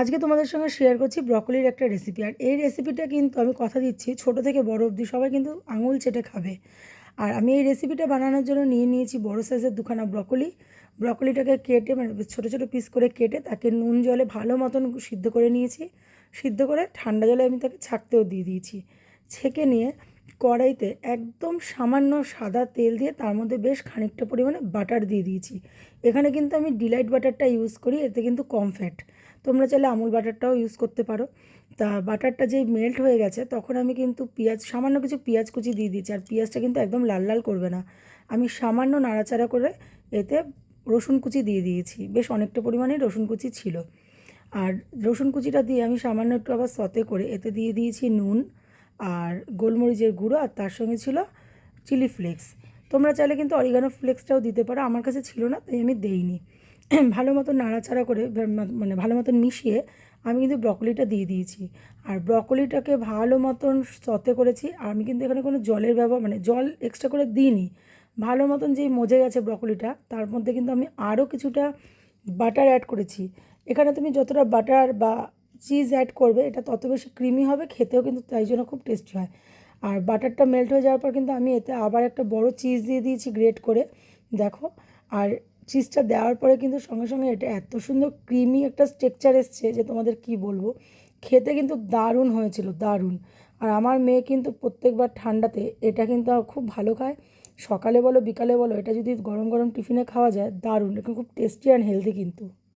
আজকে তোমাদের সঙ্গে শেয়ার করছি ব্রকলির একটা রেসিপি। আর এই রেসিপিটা কিন্তু আমি কথা দিচ্ছি ছোট থেকে বড় অবধি সবাই কিন্তু আঙুল চেটে খাবে। আর আমি এই রেসিপিটা বানানোর জন্য নিয়েছি বড় সাইজের দুখানা ব্রকলি। ব্রকলিটাকে কেটে মানে ছোটো ছোটো পিস করে কেটে তাকে নুন জলে ভালো মতন সিদ্ধ করে নিয়েছি। সিদ্ধ করে ঠান্ডা জলে আমি তাকে ছাঁকতেও দিয়ে দিয়েছি। ছেঁকে নিয়ে কড়াইতে একদম সামান্য সাদা তেল দিয়ে তার মধ্যে বেশ খানিকটা পরিমাণে বাটার দিয়ে দিয়েছি। এখানে কিন্তু আমি ডিলাইট বাটারটা ইউজ করি, এতে কিন্তু কম ফ্যাট। তোমরা চাইলে আমুল বাটারটাও ইউজ করতে পারো। তা বাটারটা যেই মেল্ট হয়ে গেছে তখন আমি কিন্তু সামান্য কিছু পেঁয়াজ কুচি দিয়ে দিয়েছি। আর পেঁয়াজটা কিন্তু একদম লাল লাল করবে না, আমি সামান্য নাড়াচাড়া করে এতে রসুন কুচি দিয়ে দিয়েছি। বেশ অনেকটা পরিমাণে রসুন কুচি ছিল। আর রসুন কুচিটা দিয়ে আমি সামান্য একটু আবার সতে করে এতে দিয়ে দিয়েছি নুন আর গোলমরিচের গুঁড়ো, আর তার সঙ্গে ছিল চিলি ফ্লেক্স। তোমরা চাইলে কিন্তু অরিগানো ফ্লেক্সটাও দিতে পারো, আমার কাছে ছিল না তাই আমি দেইনি। ভালো মতো নাড়াচাড়া করে মানে ভালো মতন মিশিয়ে আমি কিন্তু ব্রকলিটা দিয়ে দিয়েছি। আর ব্রকলিটাকে ভালো মতন সতে করেছি। আর আমি কিন্তু এখানে কোনো জলের ব্যবহার মানে জল এক্সট্রা করে দিইনি। ভালো মতন যেই মজে গেছে ব্রকলিটা তার মধ্যে কিন্তু আমি আরও কিছুটা বাটার অ্যাড করেছি। এখানে তুমি যতটা বাটার বা চিজ অ্যাড করবে এটা তত বেশি ক্রিমি হবে, খেতেও কিন্তু তাই জন্য খুব টেস্টি হয়। আর বাটারটা মেল্ট হয়ে যাওয়ার পর কিন্তু আমি এতে আবার একটা বড় চিজ দিয়ে দিয়েছি গ্রেট করে, দেখো। আর চিজটা দেওয়ার পরে কিন্তু সঙ্গে সঙ্গে এটা এত সুন্দর ক্রিমি একটা টেক্সচার এসছে যে তোমাদের কি বলবো। খেতে কিন্তু দারুণ হয়েছিল, দারুণ। আর আমার মেয়ে কিন্তু প্রত্যেকবার ঠান্ডাতে এটা কিন্তু খুব ভালো খায়। সকালে বলো বিকালে বলো এটা যদি গরম গরম টিফিনে খাওয়া যায় দারুণ, এটা খুব টেস্টি অ্যান্ড হেলদি কিন্তু।